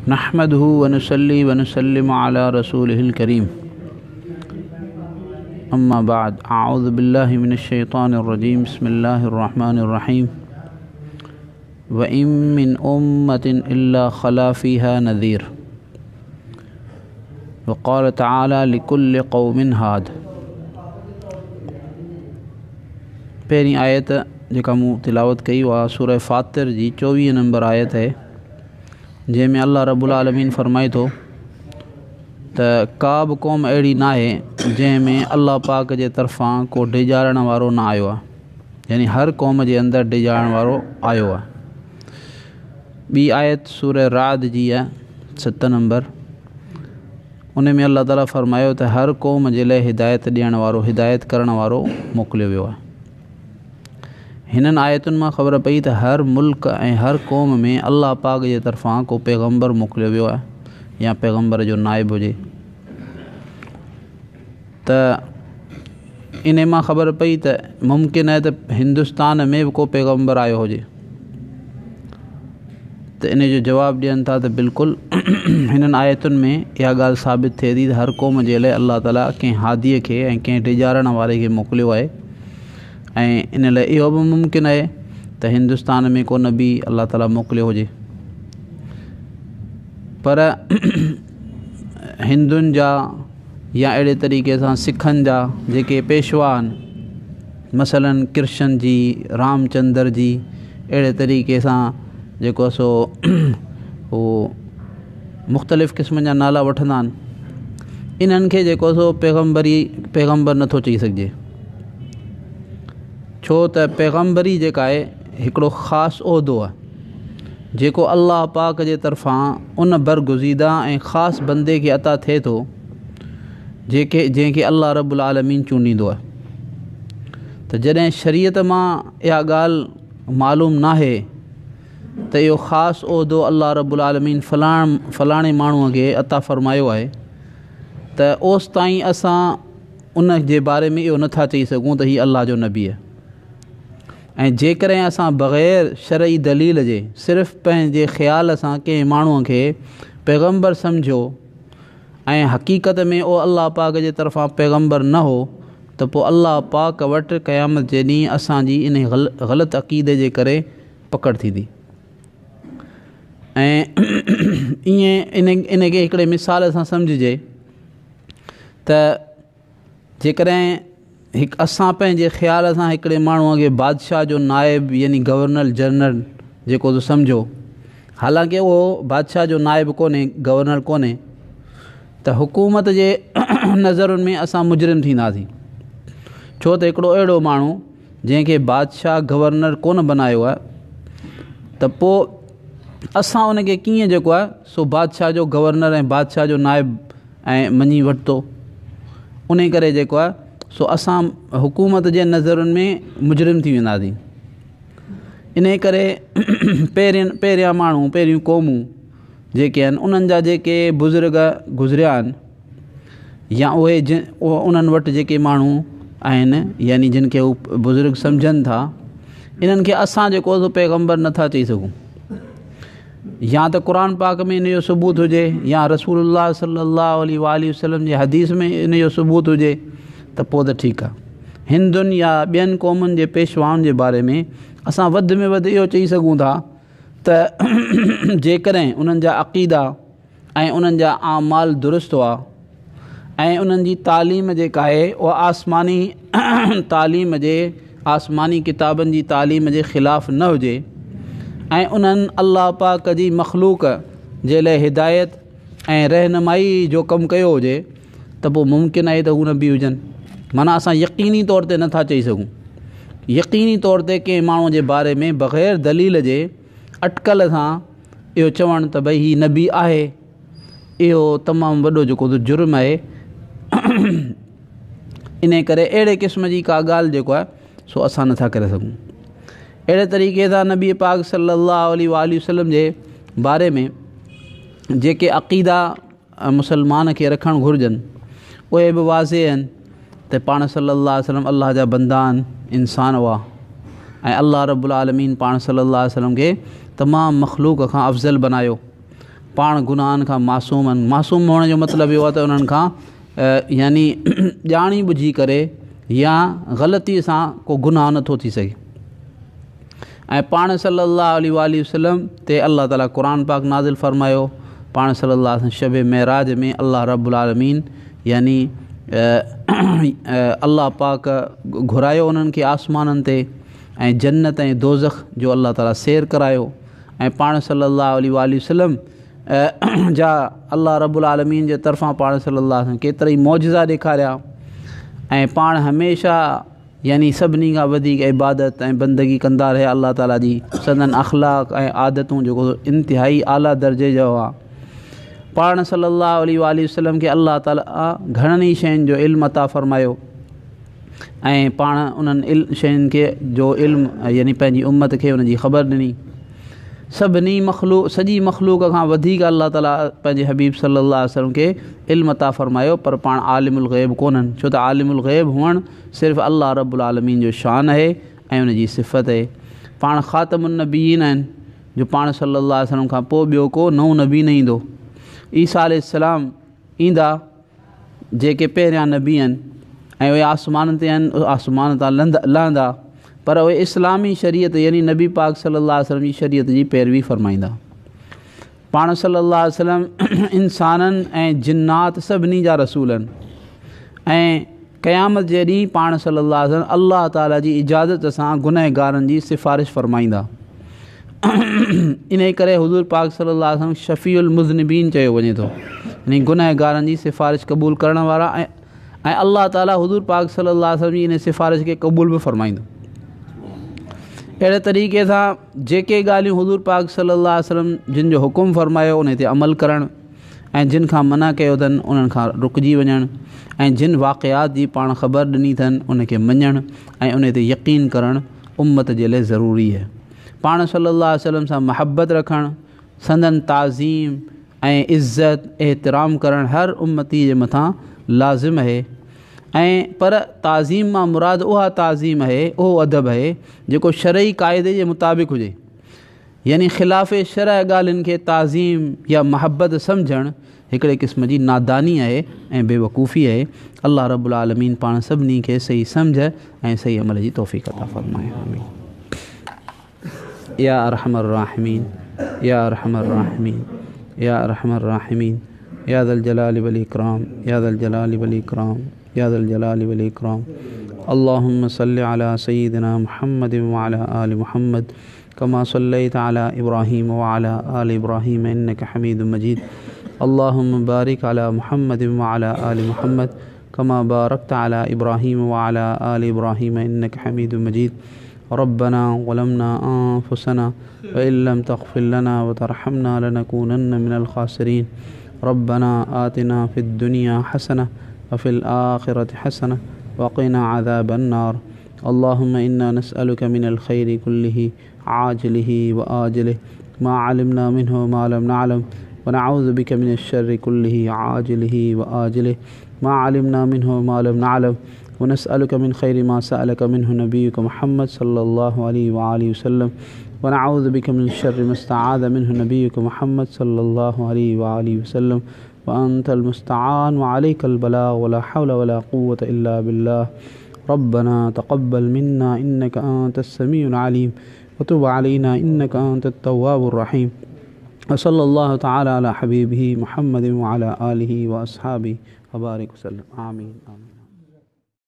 नहमदुहु व नुसल्ली व नुसल्लिमु अला रसूलिहिल करीम। अम्मा बाद, अऊज़ु बिल्लाहि मिनश शैतानिर रजीम। बिस्मिल्लाहिर रहमानिर रहीम। व इम मिन उम्मतिन इल्ला खला फीहा नज़ीर व क़ाल तआला लिकुल्लि क़ौमिन हाद। पहिरीं आयत जेका मूं तिलावत कई उहा सूरह फ़ातिर जी 24 नंबर आयत है, जंहिंमें अल्लाह रब्बुल आलमीन फ़रमाए थो त का बि क़ौम अहिड़ी न आहे जंहिंमें अल्लाह पाक जे तरफ़ां को डिॼारण वारो न आयो आहे, यानी हर क़ौम जे अंदरि डिॼारण वारो आयो आहे। ॿी आयत सूरह राद जी आहे 7 नंबर, उन में अल्लाह ताला फ़रमायो त हर क़ौम जे लाइ हिदायत ॾियण वारो, हिदायत करण वारो मोकिलियो वियो आहे। हिननि आयतुनि मां ख़बर पई त हर मुल्क ऐं हर क़ौम में अल्लाह पाक जे तरफ़ां को पैगम्बर मोकिलियो वियो आहे या पैगम्बर जो नाइब हुजे। त इन मां ख़बर पई त मुमकिन आहे त हिंदुस्तान में बि को पैगम्बर आयो हुजे। त इन जो जवाबु ॾियनि था त बिल्कुलु हिननि आयतुनि में इहा ॻाल्हि साबित थिए थी त हर क़ौम जे लाइ अल्लाह ताला कंहिं हादीअ खे ऐं कंहिं डिॼारण वारे खे मोकिलियो आहे। ऐं इन लाइ इहो बि मुमकिन आहे त हिंदुस्तान में को नबी अल्लाह ताला मोकिलियो हुजे, पर हिंदुनि जा या अहिड़े तरीक़े सां सिखनि जा जेके पेशवा आहिनि, मसलन कृष्ण जी, रामचंद्र जी, अहिड़े तरीक़े सां जेको सो उहो मुख़्तलिफ़ क़िस्मनि जा नाला वठंदा आहिनि, इन्हनि खे जेको सो पैगम्बर नथो चई सघिजे। छो त पैगम्बरी जेका आहे हिकिड़ो ख़ासि उहिदो आहे जेको अल्लाह पाक जे तरफ़ां उन बरगुज़ीदा ऐं ख़ासि बंदे खे अता थिए थो जंहिंखे अल्लाह रब्बुल आलमीन चूंडींदो आहे। त जॾहिं शरीयत मां इहा ॻाल्हि मालूम नाहे त इहो ख़ासि उहिदो अल्लाह रब्बुल आलमीन फलाणे माण्हूअ खे अता फ़रमायो आहे, त ओसि ताईं असां उन जे बारे में इहो नथा चई सघूं त हीअ अल्लाह जो नबी आहे। ऐं जेकॾहिं असां बग़ैर शरई दलील जे सिर्फ़ु पंहिंजे ख़्याल सां कंहिं माण्हूअ खे पैगम्बर सम्झो ऐं हक़ीक़त में उहो अल्लाह पाक जे तरफ़ां पैगम्बर न हो, त पोइ अल्लाह पाक वटि क़यामत जे ॾींहुं असांजी इन ग़लति अक़ीदे जे करे पकड़ थींदी। ऐं ईअं इन खे हिकिड़े मिसाल सां सम्झिजे त जेकॾहिं असां पंहिंजे ख़्याल सां हिकिड़े माण्हूअ खे बादशाह जो नाइब यानी गवर्नर जनरल जेको तो सम्झो, हालांकि उहो बादशाह जो नाइब कोन्हे, गवर्नर कोन्हे, त हुकूमत जे नज़रुनि में असां मुजरिम थींदासीं। छो त हिकिड़ो अहिड़ो माण्हू जंहिंखे बादशाह गवर्नर कोन बनायो आहे, त पोइ असां उनखे कीअं जेको आहे सो बादशाह जो गवर्नर ऐं बादशाह जो नाइब ऐं मञी वरितो। उन करे जेको आहे सो असां हुकूमत जे नज़रुनि में मुजरिम थी वेंदासीं। इन करे पहिरियां माण्हू, पहिरियूं क़ौमूं जेके आहिनि, उन्हनि जा जेके बुज़ुर्ग गुज़रिया आहिनि या उन्हनि वटि जेके माण्हू आहिनि यानी जिन खे उहे बुज़ुर्ग सम्झनि था, इन्हनि खे असां जेको सो पैगम्बर नथा चई सघूं। या त क़ुरान पाक में इन जो सबूत हुजे या रसूलुल्लाह सल्लल्लाहु अलैहि वसल्लम जे हदीस में इन जो सबूत हुजे, त पोइ त ठीकु आहे। हिंदुनि या ॿियनि क़ौमुनि जे पेशवाउनि जे बारे में असां वधि में वधि इहो चई सघूं था त जेकॾहिं उन्हनि जा अक़ीदा ऐं उन्हनि जा आमाल दुरुस्त हुआ ऐं उन्हनि जी तालीम जेका आहे उहा आसमानी तालीम जे, आसमानी किताबनि जी तालीम जे ख़िलाफ़ु न हुजे ऐं उन्हनि अल्लाह पाक जी मख़लूक़ जे लाइ हिदायत ऐं रहनुमाई जो कमु कयो हुजे, त पोइ मुमकिन आहे त हू न बि हुजनि। माना असां यकीनी तौर ते नथा चई सघूं। यकीनी तौर ते कंहिं माण्हूअ जे बारे में बग़ैर दलील जे अटकल सां इहो चवणु त भई हीउ नबी आहे, इहो तमामु वॾो जेको जुर्म आहे। इन करे अहिड़े क़िस्म जी का ॻाल्हि जेको आहे सो असां नथा करे सघूं। अहिड़े तरीक़े सां नबी पाक सल्लल्लाहु अलैहि वसल्लम जे बारे में जेके अक़ीदा मुसलमान खे रखणु घुरिजनि उहे बि वाज़े आहिनि त पाण सल्लल्लाहु अलैहि वसल्लम अल्लाह जा बंदा आहिनि, इंसान हुआ ऐं अल्लाह रब्बुल आलमीन पाण सल्लल्लाहु अलैहि वसल्लम खे तमामु मख़लूक़ खां अफ़ज़ल बनायो। पाण गुनाहनि खां मासूम आहिनि। मासूम हुअण जो मतिलबु इहो आहे त उन्हनि खां यानी ॼाणी बुझी करे या ग़लतीअ सां को गुनाह नथो थी सघे। ऐं पाण सल्लल्लाहु अलैहि वसल्लम ते अल्लाह ताला क़ुरान पाक नाज़िल फ़रमायो। पाण सल्लल्लाहु अलैहि वसल्लम शब महराज में अल्लाह रब्बुल आलमीन यानी अल्लाह पाक घुरायो उन्हनि खे आसमाननि ते ऐं जन्नत ऐं दोज़ख जो अल्लाह ताला सैर करायो। ऐं पाण सल्लल्लाहु अलैहि वसल्लम जा अल्लाह रब्बुल आलमीन जे तरफ़ां पाण सल्लल्लाहु अलैहि वसल्लम केतिरा ई मौजज़ा ॾेखारिया। ऐं पाण हमेशह यानी सभिनी खां वधीक इबादत ऐं बंदगी कंदा रहिया अल्लाह ताला जी। सदन अख़लाक़ ऐं आदतूं जेको इंतिहाई आला दर्जे जो आहे। पाण सल्लल्लाहु अलैहि वसल्लम खे अल्लाह ताला घणनि ई शयुनि जो इल्मु अता फ़रमायो ऐं पाण उन्हनि शयुनि खे जो इल्मु यानी पंहिंजी उम्मत खे उनजी ख़बर ॾिनी। सभिनी सॼी मख़लूक़ खां वधीक अल्लाह ताला पंहिंजे हबीब सल्लल्लाहु अलैहि वसल्लम खे इल्मु अता फ़रमायो। पर पाण आलिमुल ग़ैब कोन्हनि, छो त आलिमुल ग़ैब हुअणु सिर्फ़ु अल्लाह रब्बुल आलमीन जो शान आहे ऐं उनजी सिफ़त आहे। पाण ख़ातमुन नबीयीन आहिनि जो पाण सल्लल्लाहु अलैहि वसल्लम खां पोइ ॿियो को नओं नबी न ईंदो। ईसा अलैहिस्सलाम ईंदा जेके पहिरियां नबी आहिनि ऐं उहे आसमान ते आहिनि, आसमान तां लहंदा, पर उहे इस्लामी शरीयत यानी नबी पाक सल्लल्लाहु अलैहि वसल्लम जी शरीयत जी पैरवी फ़रमाईंदा। पाण सल्लल्लाहु अलैहि वसल्लम इंसाननि ऐं जिन्नात सभिनी जा रसूल आहिनि ऐं क़यामत जे ॾींहुं पाण सल्लल्लाहु अलैहि वसल्लम अल्लाह ताला जी इजाज़त सां गुनहगारनि जी सिफ़ारिश फ़रमाईंदा। इन करे हुज़ूर पाक सल्लल्लाहु अलैहि वसल्लम शफ़ीउल मुज़निबीन चयो वञे थो, यानी गुनहगारनि जी सिफ़ारिश क़बूल करण वारा। ऐं अल्लाह ताला हुज़ूर पाक सल्लल्लाहु अलैहि वसल्लम जी इन सिफ़ारिश खे क़बूल बि फ़रमाईंदो। अहिड़े तरीक़े सां जेके ॻाल्हियूं हुज़ूर पाक सल्लल्लाहु अलैहि वसल्लम जिन जो हुकुम फ़रमायो उन ते अमल करणु ऐं जिन खां मना कयो अथनि उन्हनि खां रुकिजी वञणु ऐं जिन वाक़ियात जी पाण ख़बर ॾिनी अथनि उनखे मञणु ऐं उन ते यकीन करणु उम्मत जे लाइ ज़रूरी आहे। पाण सल्लल्लाहु अलैहि वसल्लम सां महबत रखणु, संदन ताज़ीम ऐं इज़्ज़त एतिराम करणु हर उम्मती जे मथां लाज़िम आहे। ऐं पर ताज़ीम मां मुराद उहा ताज़ीम आहे, उहो अदब आहे जेको शरई क़ाइदे जे मुताबिक़ हुजे। यानी ख़िलाफ़े शरअ ॻाल्हियुनि खे ताज़ीम या महबत सम्झणु हिकिड़े क़िस्म जी नादानी आहे ऐं बेवकूफ़ी आहे। अल्लाह रब्बुल आलमीन पाण सभिनी खे सही सम्झ ऐं सही अमल जी तौफ़ीक़ अता फ़रमाए। आमीन। या अरहमर राहिमीन, या अरहमर राहिमीन, या अरहमर राहिमीन, या ज़ल जलालि वल इकराम, या ज़ल जलालि वल इकराम, या ज़ल जलालि वल इकराम। अल्लाहुम्मा सल्लि अला सय्यिदिना मुहम्मदिन व अला आलि मुहम्मद कमा सल्लैता अला इब्राहीम व अला आलि इब्राहीम इन्नका हमीदुम मजीद। अल्लाहुम्मा बारिक अला मुहम्मदिन व अला आलि मुहम्मद कमा बारकता अला इब्राहीम व अला आलि इब्राहीम इन्नका हमीदुम मजीद। रब्बना ज़लमना अनफुसना व इन लम तग़फिर लना व तरहमना लनकूनन्न मिनल ख़ासिरीन। रब्बना आतिना फ़िद दुनिया हसना व फ़िल आखिरति हसना व क़िना अज़ाबन नार। अल्लाहुम्मा इन्ना नस्अलुका मिनल खैरि कुल्लिहि आजिलिहि व आजिलिहि मा अलिमना मिन्हु मा लम नअलम व नऊज़ु बिका मिनश शर्रि कुल्लिहि आजिलिहि व आजिलिहि मा अलिमना मिन्हु मा लम नअलम व नस्अलुका मिन खैरि मा सअलका मिन्हु नबियुका मुहम्मद सल्लल्लाहु अलैहि व आलिहि वसल्लम व नऊज़ु बिका मिन शर्रि मा इस्तआज़ मिन्हु नबियुका मुहम्मद सल्लल्लाहु अलैहि व आलिहि वसल्लम व अंतल मुस्तआन व अलैकल बलाग व ला हौला व ला कुव्वता इल्ला बिल्लाह। रब्बना तक़ब्बल मिन्ना इन्नका अंतस समीउल अलीम व तुब अलैना इन्नका अंतत तव्वाबुर रहीम। व सल्लल्लाहु तआला अला हबीबिही मुहम्मदिन व अला आलिहि व अस्हाबिही व बारिक वसल्लम। आमीन आमीन।